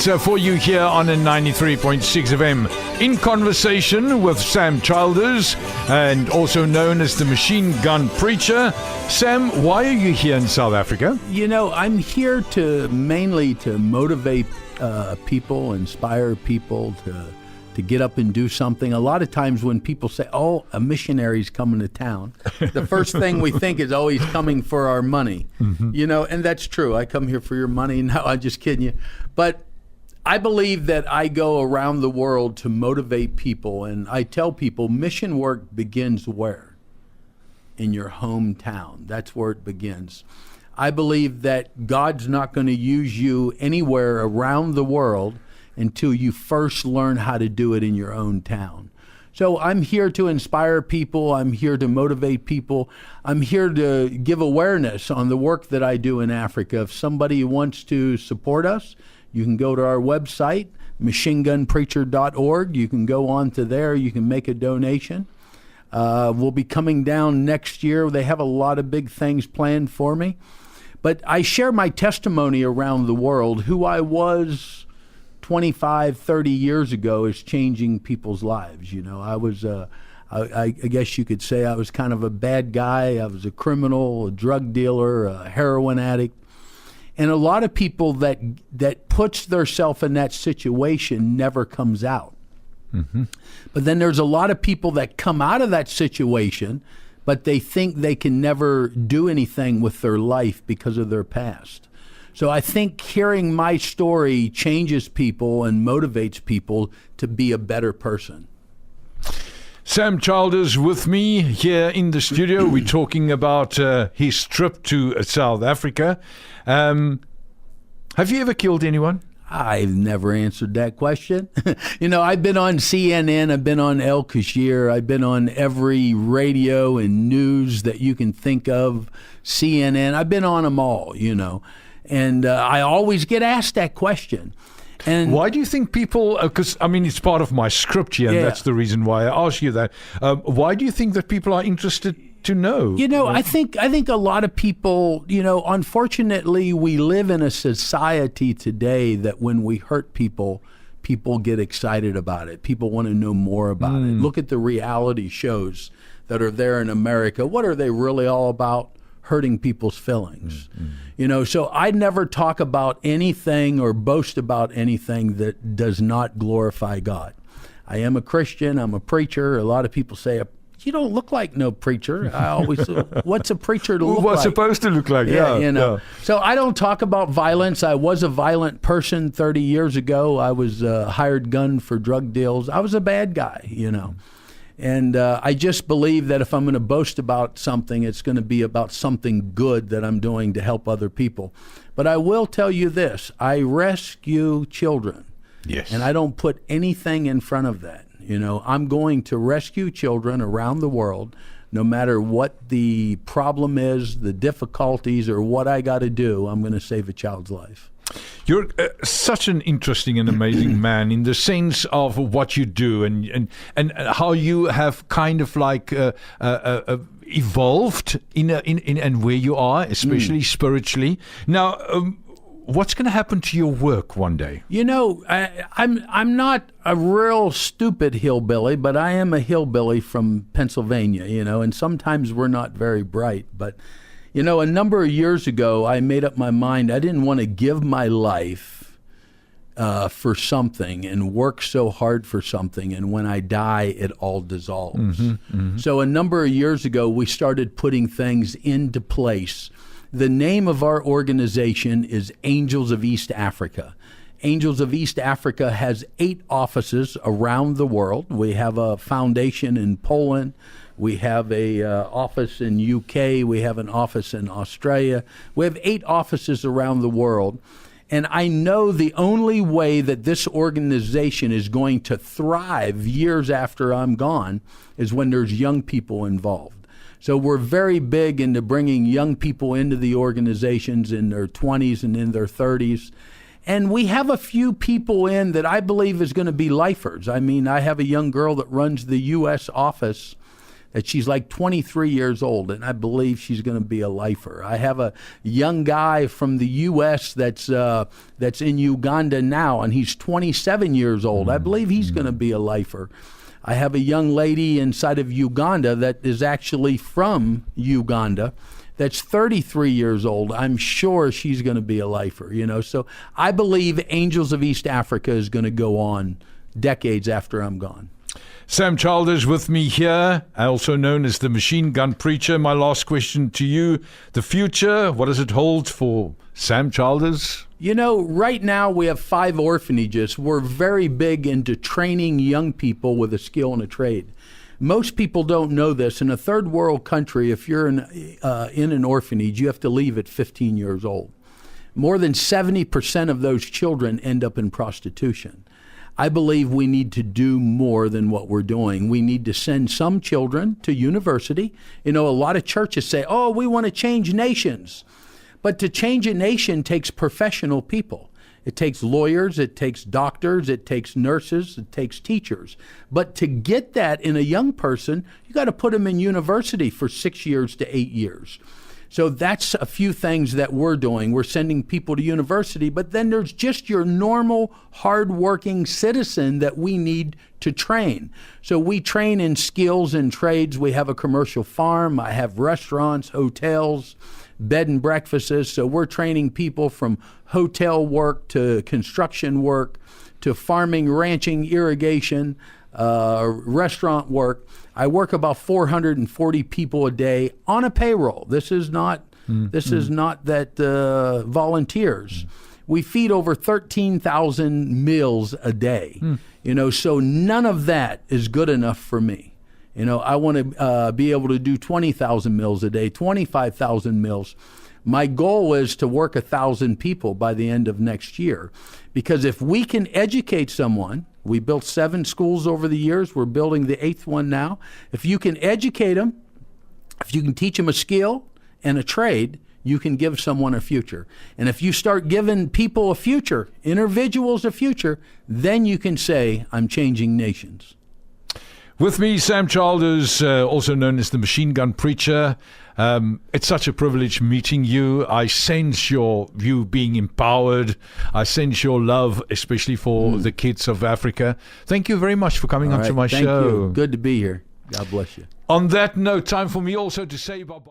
For you here on a 93.6 FM in conversation with Sam Childers, and also known as the Machine Gun Preacher. Sam, why are you here in South Africa? You know, I'm here mainly to motivate people, inspire people to get up and do something. A lot of times when people say, oh, a missionary's coming to town, the first thing we think is, oh, he's coming for our money. Mm-hmm. You know, and that's true. I come here for your money. No, I'm just kidding you. But I believe that I go around the world to motivate people, and I tell people mission work begins where? In your hometown. That's where it begins. I believe that God's not going to use you anywhere around the world until you first learn how to do it in your own town. So I'm here to inspire people. I'm here to motivate people. I'm here to give awareness on the work that I do in Africa. If somebody wants to support us, you can go to our website, machinegunpreacher.org. You can go on to there. You can make a donation. We'll be coming down next year. They have a lot of big things planned for me. But I share my testimony around the world. Who I was 25, 30 years ago is changing people's lives. You know, I was, I guess you could say I was kind of a bad guy. I was a criminal, a drug dealer, a heroin addict. And a lot of people that puts themselves in that situation never comes out. Mm-hmm. But then there's a lot of people that come out of that situation, but they think they can never do anything with their life because of their past. So I think hearing my story changes people and motivates people to be a better person. Sam Childers with me here in the studio. We're talking about his trip to South Africa. Have you ever killed anyone? I've never answered that question. You know, I've been on CNN, I've been on El Kashir, I've been on every radio and news that you can think of, CNN. I've been on them all, you know. And I always get asked that question. And why do you think people, because I mean, it's part of my script here, and that's the reason why I ask you that. Why do you think that people are interested to know? You know, I think a lot of people, you know, unfortunately, we live in a society today that when we hurt people, people get excited about it. People want to know more about it. Look at the reality shows that are there in America. What are they really all about? Hurting people's feelings. You know, so I never talk about anything or boast about anything that does not glorify God. I am a Christian. I'm a preacher. A lot of people say, you don't look like no preacher. I always say, what's a preacher to look like? What's supposed to look like? Yeah, you know. Yeah. So I don't talk about violence. I was a violent person 30 years ago. I was a hired gun for drug deals. I was a bad guy, you know. And I just believe that if I'm going to boast about something, it's going to be about something good that I'm doing to help other people. But I will tell you this, I rescue children. Yes. And I don't put anything in front of that. You know, I'm going to rescue children around the world, no matter what the problem is, the difficulties, or what I got to do, I'm going to save a child's life. You're such an interesting and amazing man in the sense of what you do and how you have kind of like evolved in and where you are, especially spiritually. Now, what's going to happen to your work one day? You know, I'm not a real stupid hillbilly, but I am a hillbilly from Pennsylvania, you know, and sometimes we're not very bright, but you know, a number of years ago, I made up my mind I didn't want to give my life for something and work so hard for something, and when I die, it all dissolves. So a number of years ago, we started putting things into place. The name of our organization is Angels of East Africa. Angels of East Africa has 8 offices around the world. We have a foundation in Poland. We have a office in UK. We have an office in Australia. We have 8 offices around the world. And I know the only way that this organization is going to thrive years after I'm gone is when there's young people involved. So we're very big into bringing young people into the organizations in their 20s and in their 30s. And we have a few people in that I believe is going to be lifers. I mean, I have a young girl that runs the U.S. office that she's like 23 years old, and I believe she's going to be a lifer. I have a young guy from the U.S. that's in Uganda now, and he's 27 years old. I believe he's going to be a lifer. I have a young lady inside of Uganda that is actually from Uganda that's 33 years old. I'm sure she's going to be a lifer, you know. So I believe Angels of East Africa is going to go on decades after I'm gone. Sam Childers with me here, also known as the Machine Gun Preacher. My last question to you, the future, what does it hold for Sam Childers? You know, right now we have 5 orphanages. We're very big into training young people with a skill and a trade. Most people don't know this. In a third world country, if you're in an orphanage, you have to leave at 15 years old. More than 70% of those children end up in prostitution. I believe we need to do more than what we're doing. We need to send some children to university. You know, a lot of churches say, oh, we want to change nations. But to change a nation takes professional people. It takes lawyers, it takes doctors, it takes nurses, it takes teachers. But to get that in a young person, you got to put them in university for 6 years to 8 years. So that's a few things that we're doing. We're sending people to university, but then there's just your normal, hardworking citizen that we need to train. So we train in skills and trades. We have a commercial farm. I have restaurants, hotels, bed and breakfasts. So we're training people from hotel work to construction work to farming, ranching, irrigation, restaurant work. I work about 440 people a day on a payroll. This is not that volunteers. We feed over 13,000 meals a day. You know, so none of that is good enough for me. You know, I want to be able to do 20,000 meals a day, 25,000 meals. My goal is to work 1,000 people by the end of next year, because if we can educate someone, we built 7 schools over the years. We're building the 8th one now. If you can educate them, if you can teach them a skill and a trade, you can give someone a future. And if you start giving people a future, individuals a future, then you can say, I'm changing nations. With me, Sam Childers, also known as the Machine Gun Preacher. It's such a privilege meeting you. I sense you being empowered. I sense your love, especially for the kids of Africa. Thank you very much for coming onto my show. Thank you. Good to be here. God bless you. On that note, time for me also to say bye-bye.